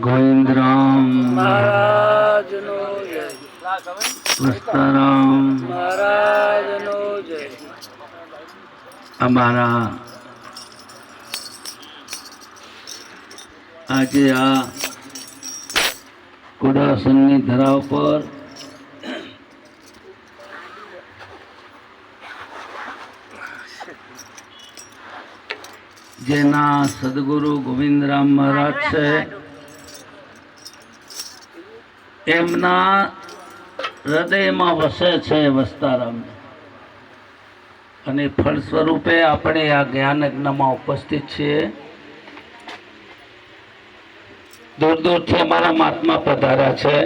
ગોવિંદરામ મહારાજનો જય. વસ્તારામ મહારાજનો જય. અમારા આજે આ કુડાસનની ધરા પર જેના સદગુરુ ગોવિંદરામ મહારાજ છે, એમના હૃદયમાં વસે છે વસ્તારામ, અને ફળ સ્વરૂપે આપણે આ જ્ઞાન યજ્ઞમાં ઉપસ્થિત છીએ. દૂર દૂરથી અમારા મહાત્મા પધાર્યા છે.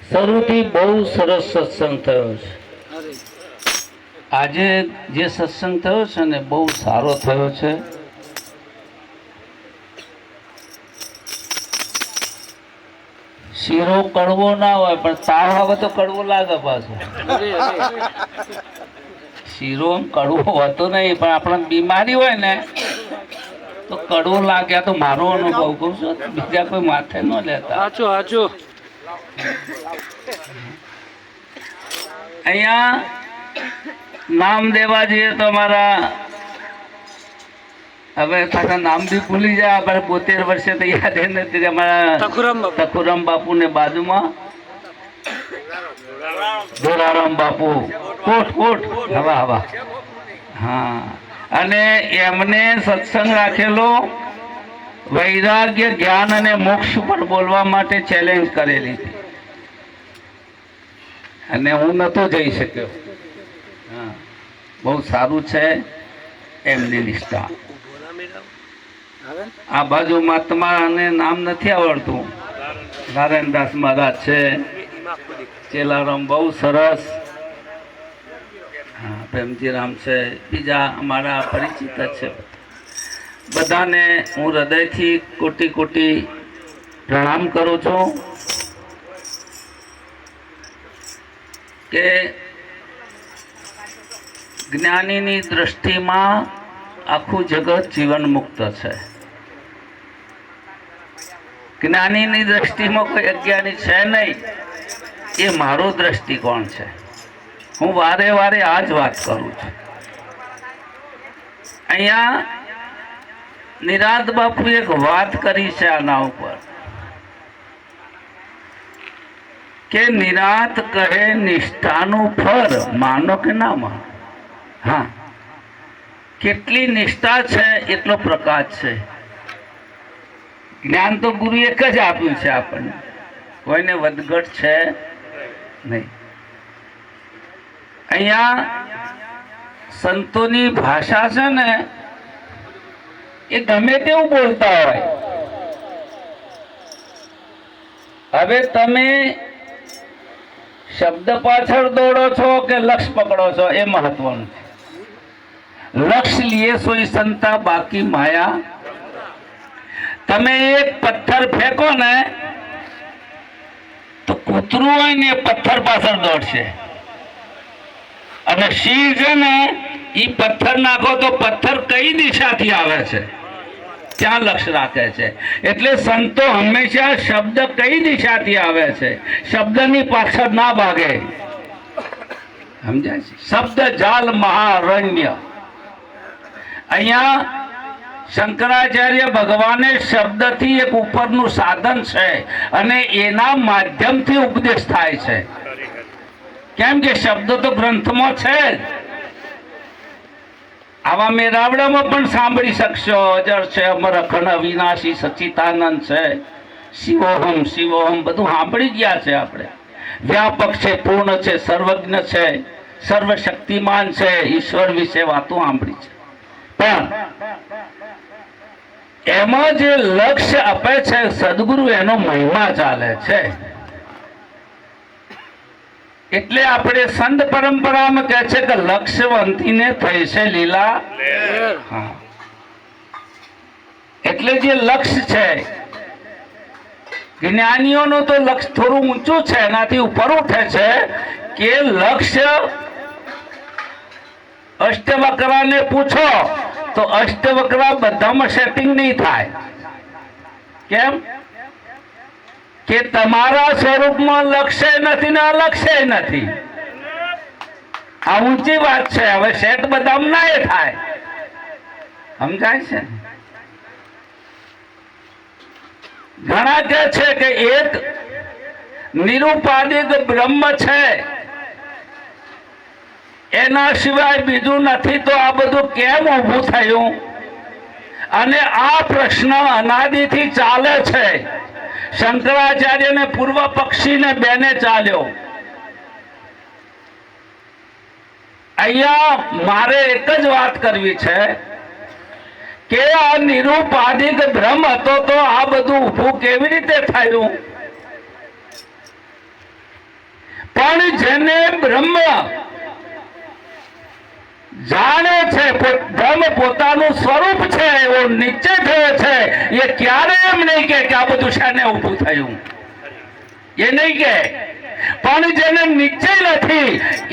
શરૂથી બહુ સરસ સત્સંગ થયો છે. આજે જે સત્સંગ થયો છે ને બહુ સારો થયો છે. શીરો કડવો ના હોય પણ તાવ આવે તો કડવો લાગે પાછો. શીરો કડવો હોતો નહીં, પણ આપણને બીમારી હોય ને તો કડવો લાગે. તો મારો અનુભવ કહું છું, બીજા કોઈ માથે ન લેતા. હાચો હાચો. અહીંયા નામ દેવા જઈએ તો અમારા હવે પાછા નામ બી ભૂલી જાય. આપણે 72 વર્ષે તો યાદ એ નથી. અમારા તખુરામ બાપુ ને બાજુમાં ધોરારામ બાપુ કોટ કોટ હવા હવા, હા. અને એમને સત્સંગ રાખેલો વૈરાગ્ય, જ્ઞાન અને મોક્ષ પર બોલવા માટે ચેલેન્જ કરેલી હતી, અને હું નતો જઈ શક્યો. હા, બહુ સારું છે એમની નિષ્ઠા. આ બાજુ મહાત્માને નામ નથી આવડતું. નારાયણદાસ મહારાજ છે, ચેલારામ બહુ સરસ, હા, પ્રેમજીરામ છે, બીજા અમારા પરિચિત છે. બધાને હું હૃદયથી કોટી કોટી પ્રણામ કરું છું કે જ્ઞાનીની દ્રષ્ટિમાં આખું જગત જીવન મુક્ત છે. જ્ઞાનીની દ્રષ્ટિમાં કોઈ અજ્ઞાની છે નહીં, એ મારો દ્રષ્ટિકોણ છે. હું વારે વારે આ જ વાત કરું છું. અહીંયા નિરાંત બાપુ એક વાત કરી છે આના ઉપર કે નિરાંત કહે નિષ્ઠાનું ફળ માનો કે ના માનો. હા, કેટલી નિષ્ઠા છે એટલો પ્રકાશ છે. જ્ઞાન તો ગુરુ એક જ આપ્યું છે આપણને, કોઈને વધઘટ છે નહીં. અહીંયા સંતોની ભાષા છે ને એ ગમે તેવું બોલતા હોય. હવે તમે શબ્દ પાછળ દોડો છો કે લક્ષ્ય પકડો છો એ મહત્વનું છે. લક્ષ્ય લીએ સોઈ સંતા બાકી માયા. તમે એક પથ્થર ફેંકો ને તો કૂતરું હોય ને પથ્થર પાછળ દોડશે, અને સિંહ છે ને એ પથ્થર નાખો તો પથ્થર કઈ દિશાથી આવે છે ત્યાં લક્ષ્ય રાખે છે. એટલે સંતો હંમેશા શબ્દ કઈ દિશાથી આવે છે શબ્દની પાછળ ના ભાગે. સમજાય છે? શબ્દ જાલ મહારણ્ય. અહીંયા શંકરાચાર્ય ભગવાને શબ્દથી એક ઉપરનું સાધન છે, અને એના માધ્યમથી ઉપદેશ થાય છે. કેમ કે શબ્દ તો ગ્રંથમાં છે જ. આવા મેરાવડામાં પણ સાંભળી શકશો. અજર છે, અમર, અખંડ, અવિનાશી, સચ્ચિદાનંદ છે, શિવોહમ શિવોહમ બધું સાંભળી ગયા છે આપણે. વ્યાપક છે, પૂર્ણ છે, સર્વજ્ઞ છે, સર્વશક્તિમાન છે, ઈશ્વર વિશે વાતો સાંભળી છે. પણ એમાં જે લક્ષ્ય આપે છે સદગુરુ, એનો મહિમા ચાલે છે. એટલે આપણે સંત પરંપરામાં કહે છે કે લક્ષ્યવંતીને થઈ છે લીલા. હા, એટલે જે લક્ષ્ય છે જ્ઞાનીઓનું તો લક્ષ્ય થોડું ઊંચું છે, એનાથી ઉપર ઉઠે છે કે લક્ષ્ય અષ્ટવક્રાને પૂછો તો અષ્ટવક્રા બધામાં સેટિંગ નહીં થાય. કેમ કે તમારા સ્વરૂપમાં લક્ષ્ય નથી ને અલક્ષ્ય નથી. આ ઊંચી વાત છે. હવે શેઠ બદામ ના એ થાય, સમજાય છે? ઘણા કહે છે કે એક નિરુપાધિક બ્રહ્મ છે, એના સિવાય બીજું નથી, તો આ બધું કેમ ઊભું થયું? અને આ પ્રશ્ન અનાદિથી ચાલે છે. શંકરાચાર્ય ને પૂર્વ પક્ષીને બેને ચાલ્યો. અહીંયા મારે એક જ વાત કરવી છે કે આ નિરુપાધિક બ્રહ્મ હતો તો આ બધું ઊભું કેવી રીતે થયું? પણ જેને બ્રહ્મ જાણે છે, બ્રહ્મ પોતાનું સ્વરૂપ છે, એવો નિશ્ચય થયો છે, એ ક્યારે એમ નહીં કે આ બધું શાને ઊભું થયું, એ નહીં કે. પણ જેને નિશ્ચય નથી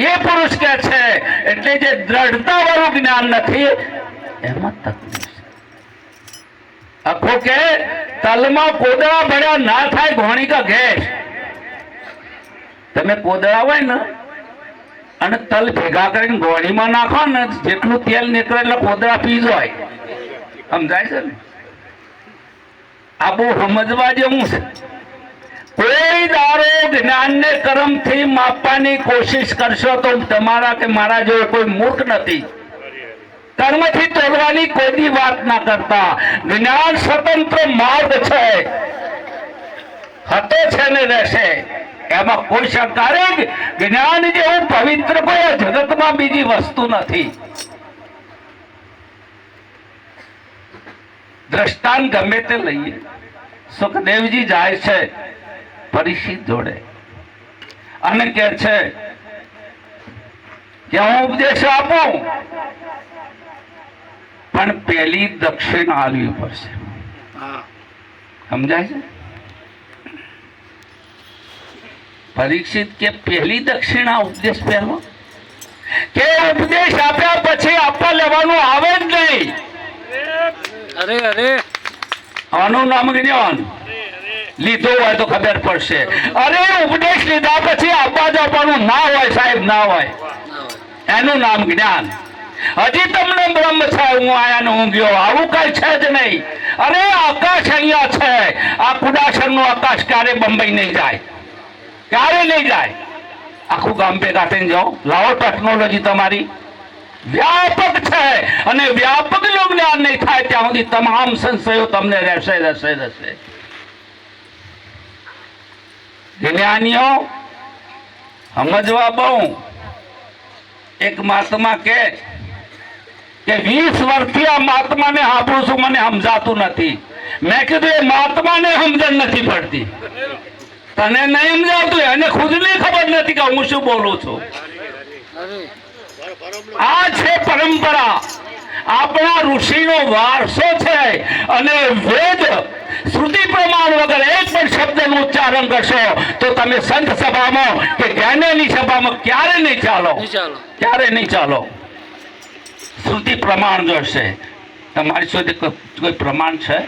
એ પુરુષ કે છે, એટલે જે દ્રઢતા વાળું જ્ઞાન નથી એમાં તકલીફ છે. આખો કે તલમાં કોદળા ભર્યા ના થાય ઘોણી કા ગેસ. તમે કોદળા હોય ને અને તલ ભેગા કરીને ગોળીમાં નાખો ને, જેટલું તેલ નીકળે એટલે કોદળા પી જાય. સમજાય છે ને? આ બહુ સમજવા જેવું છે. કોઈ દારો જ્ઞાનને કર્મથી માપવાની કોશિશ કરશો તો તમારા કે મારા જેવો કોઈ મૂર્ખ નથી. કર્મથી તોડવાની કોઈ વાત ના કરતા. જ્ઞાન સ્વતંત્ર માર્ગ છે, હતો છે ને રહેશે, એમાં કોઈ શંકા નહીં. જ્ઞાન જેવું પવિત્ર કોઈ જગતમાં બીજી વસ્તુ નથી. દ્રષ્ટાંત ગમે તે લઈએ. સુખદેવજી જાય છે પરીક્ષિત જોડે અને કે છે કે હું ઉપદેશ આપું, પણ પેલી દક્ષિણ આલવી પડશે. સમજાય છે? પરીક્ષિત કે પહેલી દક્ષિણા ઉપદેશ પહેલો, કે ઉપદેશ આપ્યા પછી આપવા લેવાનું આવે જ નહીં. અરે અરે આનું નામ જ્ઞાન. લીધો હોય તો ખબર પડશે. અરે ઉપદેશ લીધા પછી આપવા જવાનું ના હોય સાહેબ, ના હોય, એનું નામ જ્ઞાન. હજી તમને બ્રહ્મ છે, હું આયા ને હું ગયો, આવું કઈ છે જ નહીં. અરે આકાશ અહીંયા છે, આ કુડાસર નું આકાશ ક્યારે બંબઈ નહીં જાય, ક્યારે નહીં જાય. આખું ગામ ભેગા થઈને જાઓ, લાવો ટેકનોલોજી તમારી વ્યાપક છે, અને વ્યાપક જો જ્ઞાન નહીં થાય ત્યાં સુધી તમામ સંશયો તમને રહેશે રહેશે રહેશે. જ્ઞાનીઓ સમજવા બહુ. એક મહાત્મા કે 20 વર્ષથી આ મહાત્માને સાંભળું છું, મને સમજાતું નથી. મેં કીધું એ મહાત્માને સમજણ નથી પડતી, તને નહીં સમજાવતું, એને ખુદને ખબર નથી કે હું શું બોલું છું. આ છે પરંપરા, આપણા ઋષિનો વારસો છે. અને વેદ શ્રુતિ પ્રમાણ વગર એક પણ શબ્દનું ઉચ્ચારણ કરશો તો તમે સંત સભામાં કે જ્ઞાનની સભામાં ક્યારે નહીં ચાલો, ક્યારે નહીં ચાલો. શ્રુતિ પ્રમાણ જોશે. તમારી સુધી કોઈ પ્રમાણ છે?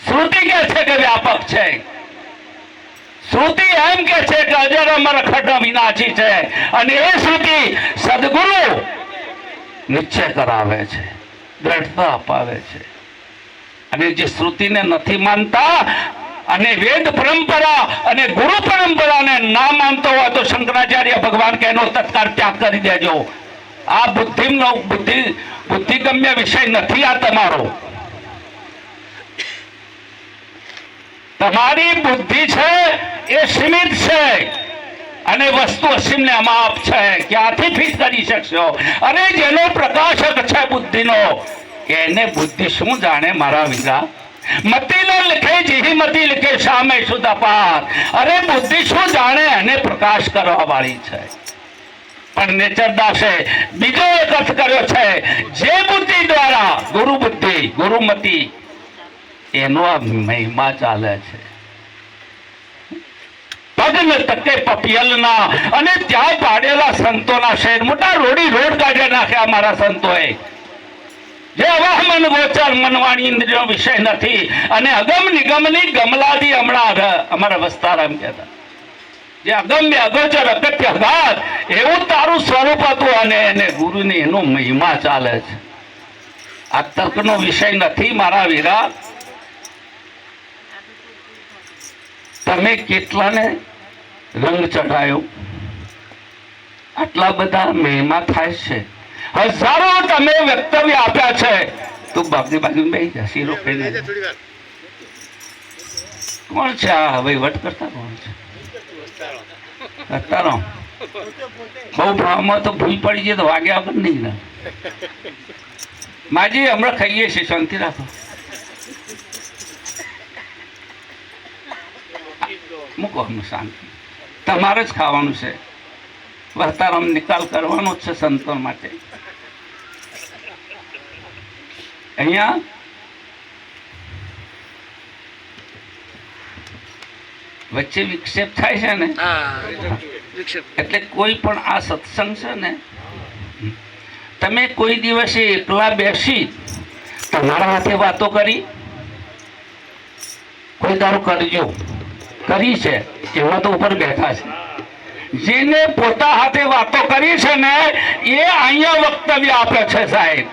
શ્રુતિ કે છે કે વ્યાપક છે. શ્રુતિ એમ કે છે કે અજર અમર અખંડ વિનાશી છે, અને એ શ્રુતિ સદગુરુ નિશ્ચય કરાવે છે, દ્રઢતા અપાવે છે. અને જે શ્રુતિને નથી માનતા અને વેદ પરંપરા અને ગુરુ પરંપરાને ના માનતો હોય તો શંકરાચાર્ય ભગવાન કે એનો તત્કાળ ત્યાગ કરી દેજો. આ બુદ્ધિગમ્ય વિષય નથી. આ તમારી બુદ્ધિ છે એ સીમિત છે, અને વસ્તુ અસીમને અમાપ છે, ક્યાંથી ફિટ કરી શકશો? અને જેનો પ્રકાશક છે બુદ્ધિનો, એને બુદ્ધિ શું જાણે મારા વીરા? મતિ ન લખે જેહી મતિ લખે સામે સુધા પાર. અરે બુદ્ધિ શું જાણે, એને પ્રકાશ કરવા વાળી છે. પણ નેચરદાસે બીજો એક અર્થ કર્યો છે, જે બુદ્ધિ દ્વારા ગુરુ બુદ્ધિ ગુરુમતી એનો આ મહિમા ચાલે છે. પગને તકે પપિયલના અને ત્યાં પાડેલા સંતોના શહેર મોટા રોડ કાઢી નાખ્યા મારા સંતોએ. જે હવામાં મન ગોચર મનવાણી ઇન્દ્રિયનો વિષય નથી. અને અગમ નિગમની ગમલાદી હમણાં અમારા વસ્તારામ કહેતા જે અગમ્ય અગોચર અગત્ય અગાધ એવું તારું સ્વરૂપ હતું અને એને ગુરુની એનો મહિમા ચાલે છે. આ તર્કનો વિષય નથી મારા વીરા. તમે કેટલાને રંગ ચઢાયો, આટલા બધા મહિમા થાય છે, હજારો તમે વક્તવ્ય આપ્યા છે. તું બાપની બાજુ બેસી જા, શીરો ખાઈને. કોણ છે આ વહીવટ કરતા? કોણ છે? કરતા બહુ ભાવમાં તો ભૂલ પડી જાય તો વાગ્યા વગર નહીં ને. માજી હમણાં ખાઈએ છીએ, શાંતિ રાખો. મૂકો શાંતિ, તમારે જ ખાવાનું છે. વર્તારામ નિકાલ કરવાનો જ છે સંતો માટે. અહીંયા વચ્ચે વિક્ષેપ થાય છે ને, એટલે કોઈ પણ આ સત્સંગ છે ને, તમે કોઈ દિવસે એકલા બેસી તમારા હાથે વાતો કરી? કોઈ દારો કરજો, કરી છે એમાં તો ઉપર બેઠા છે. જેને પોતા હાથે વાતો કરી છે ને એ અહીંયા વક્તવ્ય આપે છે સાહેબ.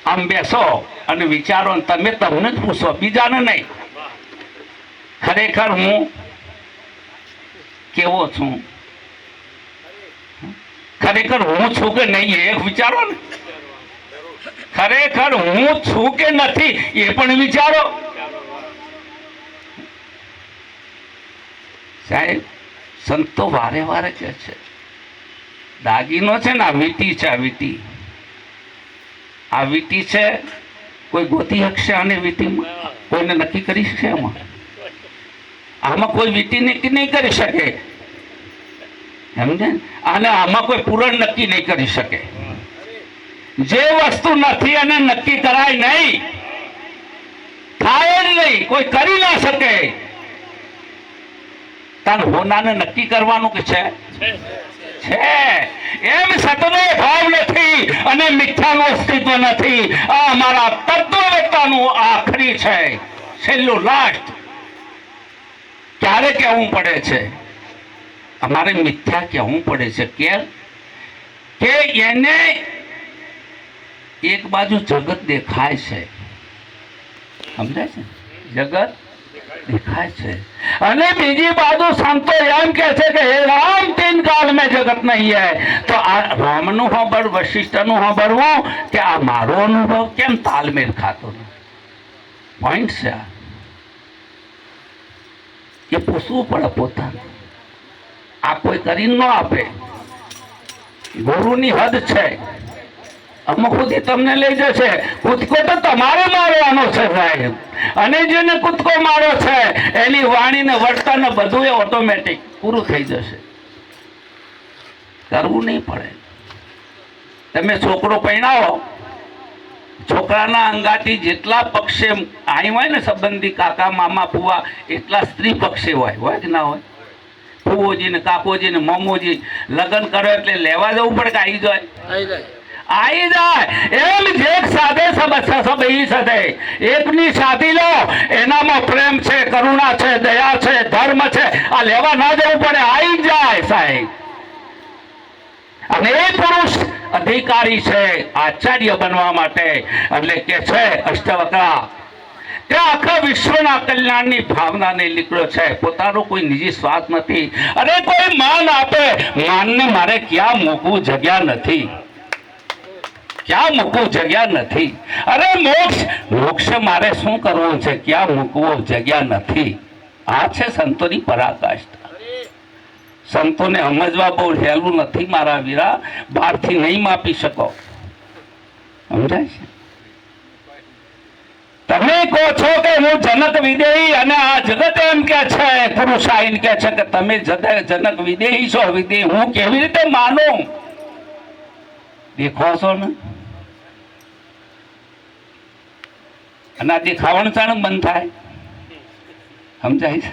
આમ બેસો અને વિચારો, તમે તમને જ પૂછો, બીજાને નહીં. ખરેખર હું કેવો છું? ખરેખર હું છું કે નહીં એ વિચારો ને. ખરેખર હું છું કે નથી એ પણ વિચારો સાહેબ. સંતો વારે વારે કહે છે દાગીનો છે ને, આ વીટી છે, આ વીટી, આ વીટી છે. કોઈ ગોતી શકશે આને વીટીમાં? કોઈને નક્કી કરી શકશે આમાં? આમાં કોઈ વીટી નક્કી નહીં કરી શકે, સમજે? અને આમાં કોઈ પૂરણ નક્કી નહીં કરી શકે. જે વસ્તુ નથી અને નક્કી કરાય નહીં, થાય જ નહીં, કોઈ કરી ના શકે. તાર હોનાને નક્કી કરવાનું કે છે એમ સતનો ભાવ નથી અને મિથ્યાનું અસ્તિત્વ નથી. આ અમારા તત્વવેત્તાનું આખરી છે, છેલ્લું લાસ્ટ. ક્યારે કહેવું પડે છે? અમારે મિથ્યા કહેવું પડે છે. કેમ? કે એને એક બાજુ જગત દેખાય છે, સમજાય છે? જગત દેખાય છે અને બીજી બાજુ સંતો એમ કે છે કે હે રામ તીન કાલ में जगत नहीं है. તો આ રામનું સાંભળ, વશિષ્ઠનું સાંભળવું કે આ મારો અનુભવ કેમ તાલમેલ ખાતો નથી? પોઈન્ટ છે આ. એ પૂછવું પડે પોતાને. આ કોઈ કરીને ન આપે. ગુરુની હદ છે. અમુક સુધી તમને લઈ જશે. કૂદકો તો તમારે મારવાનો છે સાહેબ. અને જેને કૂદકો મારો છે એની વાણીને વર્તન બધું એ ઓટોમેટિક પૂરું થઈ જશે. કરવું નહીં પડે. તમે છોકરો પરણાવો, છોકરાના અંગાથી જેટલા પક્ષે આવી હોય ને સંબંધી, કાકા મામા ફુવા, એટલા સ્ત્રી પક્ષે હોય કે ના હોય? ફુવોજી ને કાકોજી ને મામોજી લગ્ન કરે એટલે લેવા જવું પડે કે આવી જાય? આવી જાય. એમ જે સાથે સબ ઈ સાથે એકની સાથી લો, એનામાં પ્રેમ છે, કરુણા છે, દયા છે, ધર્મ છે. આ લેવા ના જવું પડે, આવી જાય સાહેબ. અને એ પુરુષ અધિકારી છે આચાર્ય બનવા માટે. એટલે કે છે અષ્ટવક્રા તે આખા વિશ્વના કલ્યાણની ભાવનાને નીકળ્યો છે. પોતાનો કોઈ નિજી સ્વાર્થ નથી. અરે કોઈ માન આપે, માનને મારે ક્યાં મૂકવું? જગ્યા નથી. ક્યાં મૂકવું? જગ્યા નથી. અરે મોક્ષ મારે શું કરવું છે? ક્યાં મૂકવું? જગ્યા નથી. આ છે સંતોની પરાકાષ્ઠા. સંતોને સમજવા બહુ સહેલું નથી મારા વીરા. બહારથી નહીં માપી શકો, સમજાય છે? તમે કહો છો કે હું જનક વિદેહી, અને આ જગત એમ કે છે, પુરુષ આઈન કે છે કે તમે જનક વિદેહી છો. વિદેહી હું કેવી રીતે માનું? દેખો છો ને? અને આ દેખાવણ ચાણ બંધ થાય, સમજાય છે?